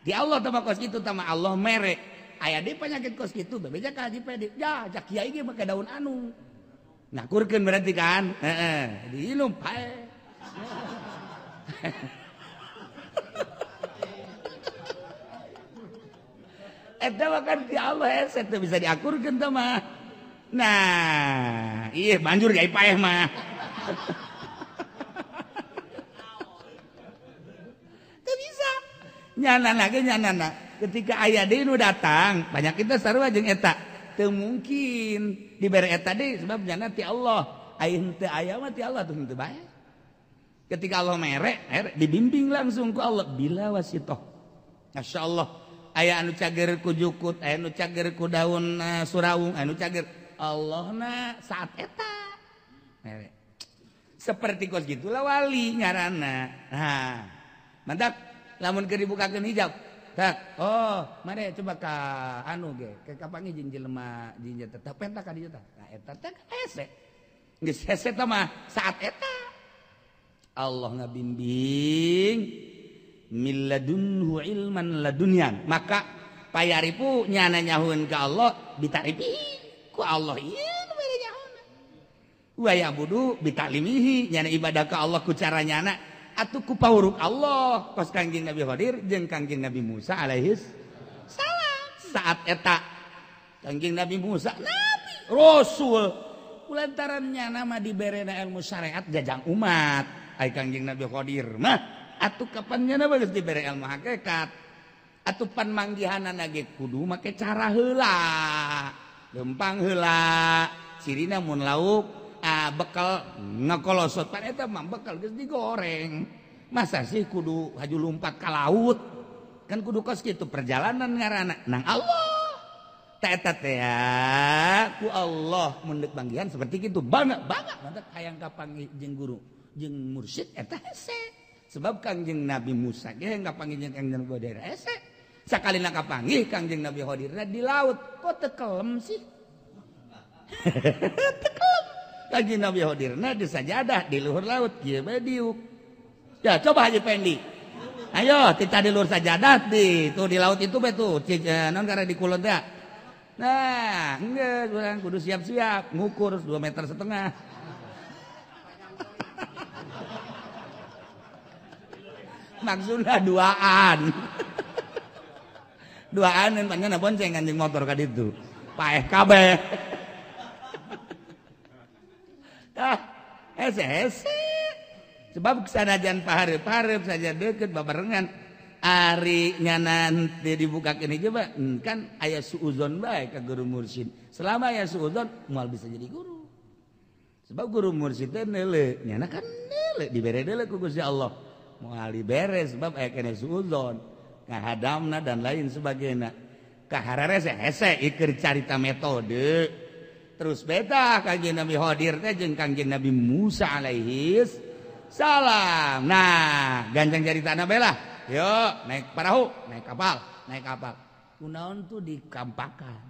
di Allah teh kos kitu teh Allah mere. Aya deui penyakit kos kitu bebeja ka haji pede. Ya, jak kiai ge make daun anung. Ngakurkeun berarti kan? Heeh. Diinum pae. Eta mah kan ti Allah hese teu bisa diakurkeun teh mah. Nah, iya banjur gak paeh mah. Teu bisa. Nyanana. Ketika aya deui nu datang, banyak kita sarua jeung eta. Teu mungkin dibere eta deui sebab nyana ti Allah. Aya henteu aya mah ti Allah tuh henteu bae. Ketika Allah mere dibimbing langsung ku Allah bila wasitoh. Masyaallah. Aya anu cager ku jukut, aya anu cager ku daun suraung, anu cager Allahna saat eta seperti kos gitulah wali ngaranna. Nah mantap lamun keur dibukakeun hijab tak mare coba ka anu ge ke kapangi jeung jelema jeung tetep penta ka dieu tah nah eta teh hese geus hese teh mah saat eta Allah ngabimbing milladunhu ilman ladunyan maka payaripu nyana nyahueun ka Allah ditaripi ku Allah ieu nu mere nyahona. Wa ya'budu bitalimihi nyana ibadah ka Allah ku cara nyana atuh ku pauruk Allah. Pas Kangjeng Nabi Khadir jeung Kangjeng Nabi Musa alaihis salam. Saat eta Kangjeng Nabi Musa nabi rasul kulantaran nyana mah diberena ilmu syariat jajang umat. Ai Kangjeng Nabi Khadir mah atuh kapan nyana geus dibere ilmu hakikat. Atuh pan manggihanana ge kudu make cara heula. Lempang heula cirina mun lauk bekal ngakolosot pan eta mah bekal geus digoreng masa sih kudu haju lompat ka laut kan kudu kos kitu perjalanan ngaranna nang Allah ta eta teh ku Allah mun deuk banggihan seperti kitu bangga mantep hayang kapanggih jeung guru jeung mursyid eta hese sebab Kangjeng Nabi Musa ge kapanggih jeung Kangjeng Nabi Khadir hese sakalina kapanggih Kangjeng Nabi Khadirna di laut kok teu kelem sih teu kelem Kangjeng Nabi Khadirna di sajadah di luhur laut kieu bae diuk ya coba Haji Pendi ayo kita di luhur sajadah tuh di laut itu bae tuh naon karena di kulon teh nah geus urang kudu siap-siap ngukur 2,5 meter maksudna duaan dan panjangna bonceng anjing motor ka ditu paeh kabeh tah hese sebab sanajan pahareup saja deukeut babarengan arinya nanti dibuka ini coba kan aya suudzon bae ka guru mursyid. Selama aya suudzon moal bisa jadi guru. Sebab guru mursyid teh neuleuh, nyana kan neuleuh dibere deuleuh ku Gusti Allah. Moal dibere sebab aya keneh suudzon, ngahadamna dan lain sebagainya. Kaharere hese ikeur carita metode. Terus beda Kangjeng Nabi Khadir teh jeung Kangjeng Nabi Musa alaihis salam. Nah, ganjang caritana bela. Yuk, naik perahu, naik kapal. Kunaon tuh dikampakan.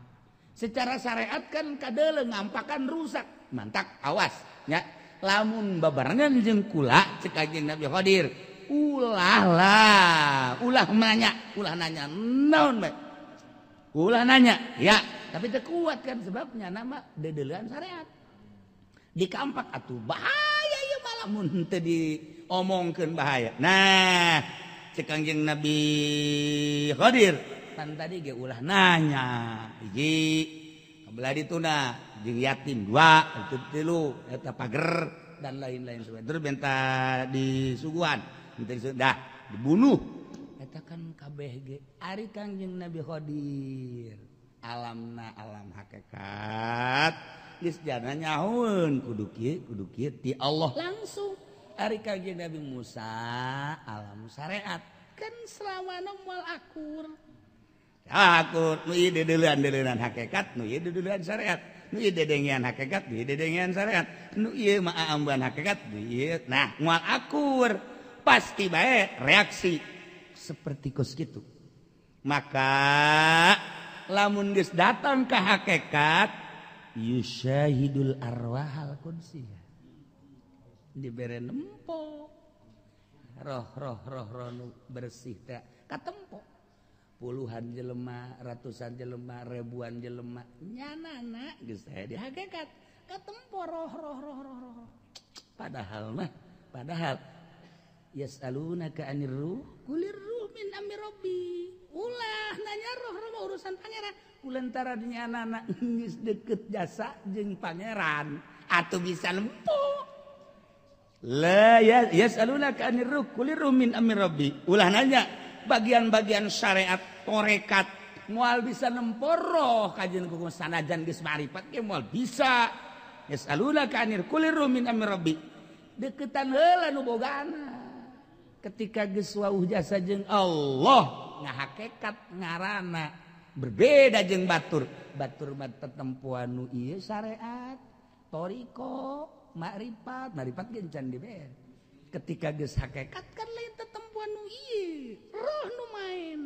Secara syariat kan kadeuleu ngampakan rusak. Mantak, awas nya. Lamun babarengan jeung kula cek Kangjeng Nabi Khadir. Ulah nanya naon bae. Ulah nanya, ya, tapi teu kuat kan sebabnya nama dedeuleuan syariat. Dikampak atuh bahaya ieu malah mun teu diomongkeun bahaya. Nah, cek Kangjeng Nabi Khadir kan tadi ge ulah nanya. Hiji, kabelah dituna jeung yatim dua, tilu eta pager dan lain-lain sebagainya. Terus benta disuguhan, dah dibunuh. Eta kan kabeh ge ari Kangjeng Nabi Khadir alamna alam hakikat geus jana nyahoeun kudu kieu ti Allah langsung. Ari Kangjeng Nabi Musa alam syariat kan selawana moal akur nu ieu deuleuan hakikat nu ieu deuleuan syariat nu ieu dedengian hakikat nu ieu dedengian syariat nu ieu mah amban hakikat nu ieu nah moal akur pasti bae reaksi seperti kos gitu. Maka lamun geus datang ke hakikat yusyahidul arwahal qudsiyah. Dibere nempo roh nu bersih teh katempo. Puluhan jelema, ratusan jelema, ribuan jelema nyanana geus aya di hakikat katempo roh. Padahal yas'alunaka 'anir ruh qulir ruh min amri rabbi. Ulah nanya roh urusan pangeran. Kulantara dinya anak geus deukeut jasa jeung pangeran atuh bisa lempo. La yas'alunaka 'anir ruh qulir ruh min amri rabbi. Ulah nanya bagian-bagian syariat torekat moal bisa nempo roh kajeun ku sanajan geus ma'rifat ge moal bisa. Yas'alunaka 'anir qulir ruh min amri rabbi. Deukeutan heula nu bogana. Ketika geus wauh jasa jeung Allah ngahakikat ngaranna berbeda jeung batur mah tetempuan nu ieu syariat toriko makrifat ge can dibere. Ketika geus hakikat kan lain tetempuan nu ieu roh nu main.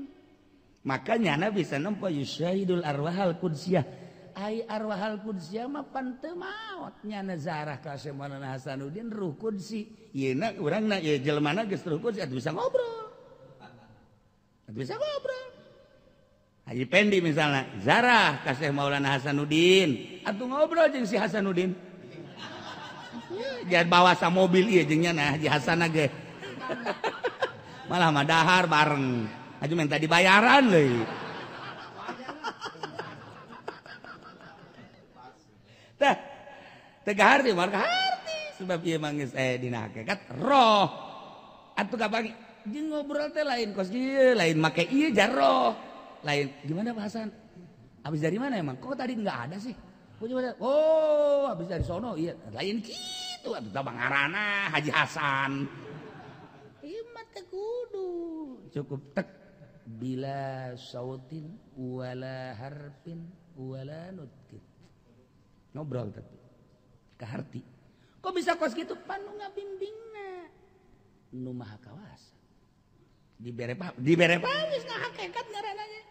Makanya na bisa nempo yusyahidul arwahal qudsiyah. Ai arwahal qudsiyah mah pan teu maot nya nazarah ka Syekh Maulana Hasanuddin ruh qudsi. Yeuna urangna ye jelmana geus ruh qudsi atuh bisa ngobrol. Haji Pendi misalnya zarah ka Syekh Maulana Hasanuddin atuh ngobrol jeung si Hasanuddin. Jangan bawa sa mobil ieu jeung nya Haji Hasan ge. Malah mah dahar bareng. Aju minta dibayaran deui. Tah, tega harti marka harti sebab ieu mah geus aya dina hakikat roh. Atuh kapagi jeung ngobrol teh lain kos ieu, lain make ieu jar roh. Lain gimana Pak Hasan? Habis dari mana emang? Kok tadi enggak ada sih? Oh, habis dari sono iya. Lain kitu atuh tah ngaranna Haji Hasan. Ieu mah teh kudu cukup tek bila sautin wala harfin wala nutkin. Ngobrol tapi kaharti kok bisa kos gitu panu ngabimbingna nu maha kawasa dibere pawis na hakikat ngarananya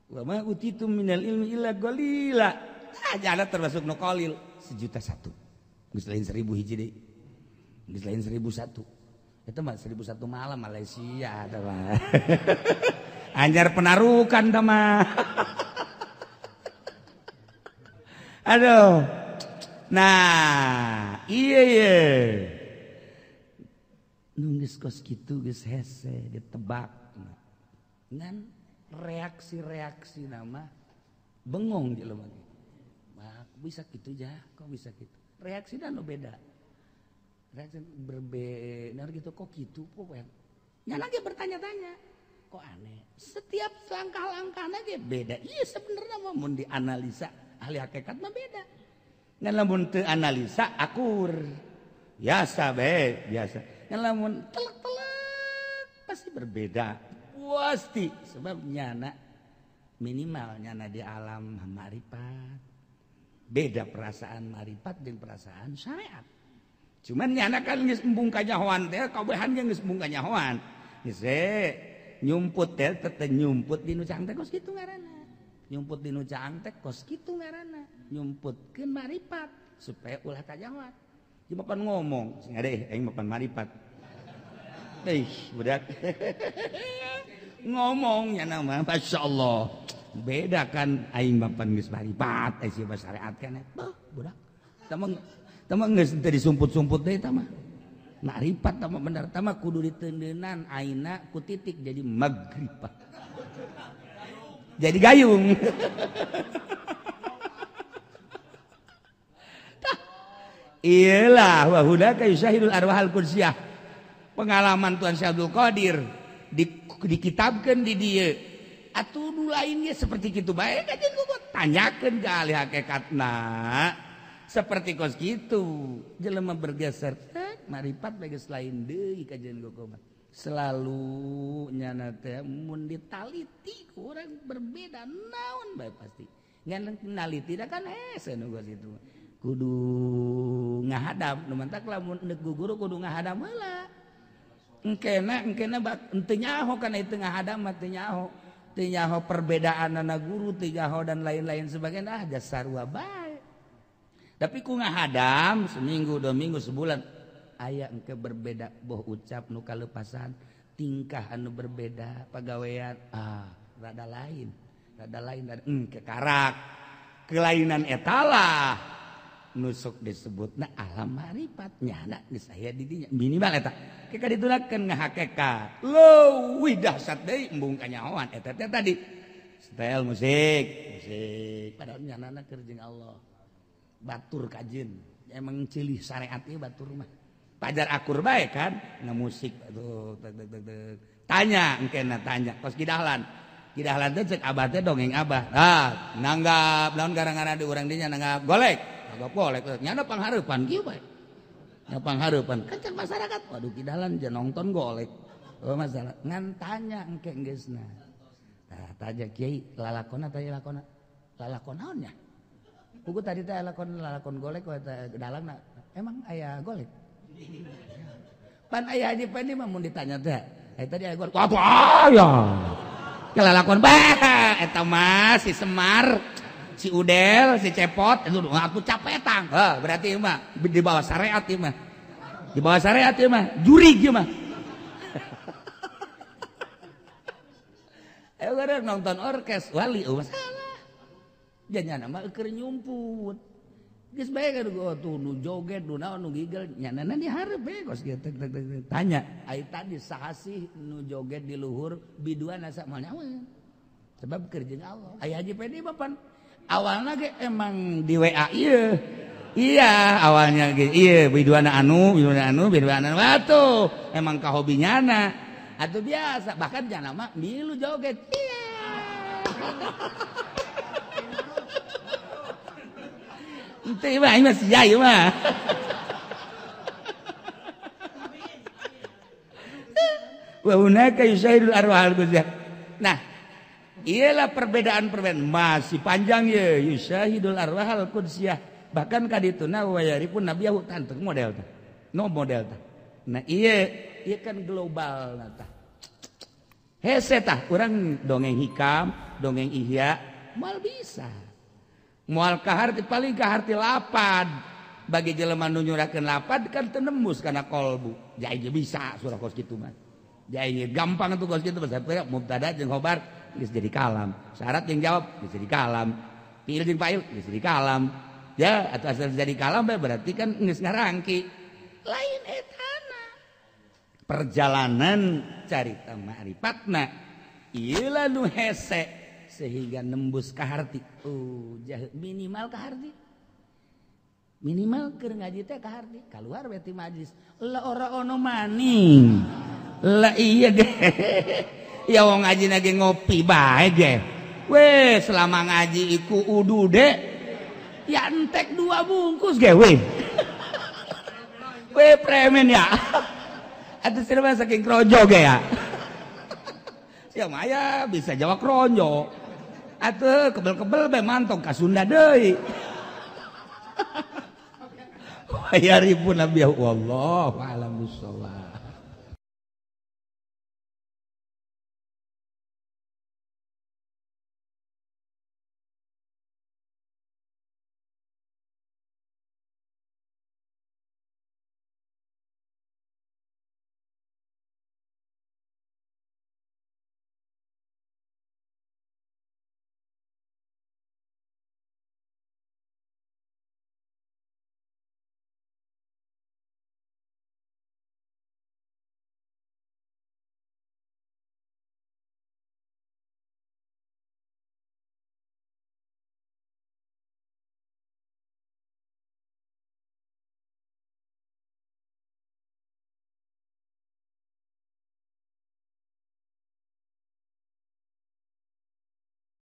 wa ma utitum minal ilmi illa qalila ajana termasuk nu qalil 1.000.000 geus lain 1.000 hiji deui geus lain 1.001 eta mah 1.001 malam Malaysia eta mah anjar penarukan tah mah. Aduh. Nah, iya. Nunggus kos gitu geus hese ditebak. Ngan reaksi-reaksi nama bengong jelema ge. Mah bisa kitu jah, kok bisa kitu. Reaksina nu beda. Reaksi berbeda gitu kok kitu pokoknya. Nya lagi bertanya-tanya. kok aneh. Setiap langkah-langkahna ge beda. Iya sebenarnya mun dianalisa ahli hakikat mah beda. Ngan lamun teu analisa akur. Biasa bae, biasa. Ngan lamun telek-telek pasti berbeda. Pasti sebab nyana minimal nyana di alam marifat. Beda perasaan marifat jeung perasaan syariat. Cuman nyana kan geus embung ka nyahoan teh, kabehan geus embung ka nyahoan. Geus nyumput teh teteh nyumput di nu caang teh kos kitu ngaranna. Nyumput di nu caang teh kos kitu ngaranna. Nyumputkeun marifat supaya ulah ka nyahoan. Ieu mapan ngomong, sing ade aing mapan marifat. Budak. Ngomong nyana mah masyaallah. Beda kan aing mapan geus marifat, aya bahasa syariat kan. Budak. Tamang geus teu disumput-sumput deui tah mah. Makrifat tah mah bener tah mah kudu diteundeunnan aina ku titik jadi magrifat. Jadi gayung. Iyalah wa hunaka yusyahidul arwahal qudsiyah. Pengalaman Tuan Syekh Abdul Qadir dikitabkeun di dieu. Atuh nu lain ge seperti kitu bae kajen kudu tanyakeun ka ahli hakikatna. Seperti kos gitu jelema bergeser marifat bagus lain deui kajian gokoma selalu nyana teh mun ditaliti kurang berbeda naon bae pasti ngan naliti da kan hese nu geus itu kudu ngahadap nu mantak lamun neuk guguru kudu ngahadap heula engkena teu nyaho kana itu ngahadap mah teu nyaho perbedaanna guru teu nyaho dan lain-lain sebagainya dasar wa bae. Tapi ku ngahadam seminggu, 2 minggu, sebulan aya engke berbeda boh ucap nu kalepasan, tingkah anu berbeda, pagawean rada lain engke karak. Kelainan etalah nusuk disebutna alam marifat nyana geus aya di dinya minimal eta. Keka ditulakeun ngahakekat. Leuwih dahsyat deui embung ka nyahoan eta teh tadi. Setel musik padahal nyanana keur jeung Allah. Batur kajen emang cilih syariat ieu batur mah pajar akur bae kan ngamusik atuh tanya engkena tanya kos kidahlan teh cek abah teh dongeng abah nanggap naon gara-gara di urang dinya nanggap golek nyana panghareupan kieu bae nya panghareupan kan cek masyarakat waduh kidahlan jeung nonton golek masalah ngan tanya engke geusna tanya kiai lalakonna lalakon naonnya Pugu tadi teh lalakon golek kok dalangna emang aya golek. Pan aya Haji Pendi mah mun ditanya teh, tadi aya golek. Apa aya? Lalakon bah eta mah si Semar, si Udel, si Cepot itu atuh capetang. Berarti ieu mah di bawah syariat ieu mah. Di bawah syariat ieu mah, jurig ieu mah. Ayo nonton orkes wali masalah. Janya nama keur nyumput. Geus bae kan tuh nu joget nu naon nu gigel nyanana di hareup bae kos kieu tanya ai tadi saha sih nu joget di luhur biduan asa moal nyawen. Sebab keur jeung Allah. Ai Haji Pedi bapan awalna ge emang di WA ieu. Iya, awalnya ge ieu biduana anu batu. Emang ka hobinyana. Atuh biasa bahkan jangan mah milu joget. Iya. Ente mah ini masih jaya mah. Wa hunaka yusyahidul arwahal qudsiyah. Nah, ialah perbedaan-perbedaan masih panjang ya yusyahidul arwahal qudsiyah. Bahkan kadituna wa yaripun nabiyahu tantang model tah. No model tah. Nah, ieu kan global tah. Hese tah urang dongeng hikam, dongeng ihya moal bisa. Moal kaharti paling kaharti lapad bagi jelema nu nyurakeun lapad kan teu nembus kana kolbu. Jadi bisa surah kos kitu mah. Jadi gampang tuh kos kitu bahasa mubtada jeung khobar geus jadi kalam. Syarat yang jawab geus jadi kalam. Fiil jeung fa'il geus jadi kalam. Ya atuh asal jadi kalam berarti kan geus ngarangki. Lain etana. Perjalanan carita ma'rifatna ieu nu hese sehingga nembus kaharti. Minimal kaharti. Minimal keur ngaji teh kaharti. Kaluar beti majlis. La ora ono maning. La iya ge. Ya wong ngaji lagi ngopi bae ge. Weh selama ngaji iku udude ya entek 2 bungkus ge weh. Weh premen ya. Atuh sira saking krojo ge ya. Ya maya bisa Jawa kronjo. Atuh kebel-kebel bae mantong ka Sunda deui. Ya ribun nabi wallahu a'lam bissawab.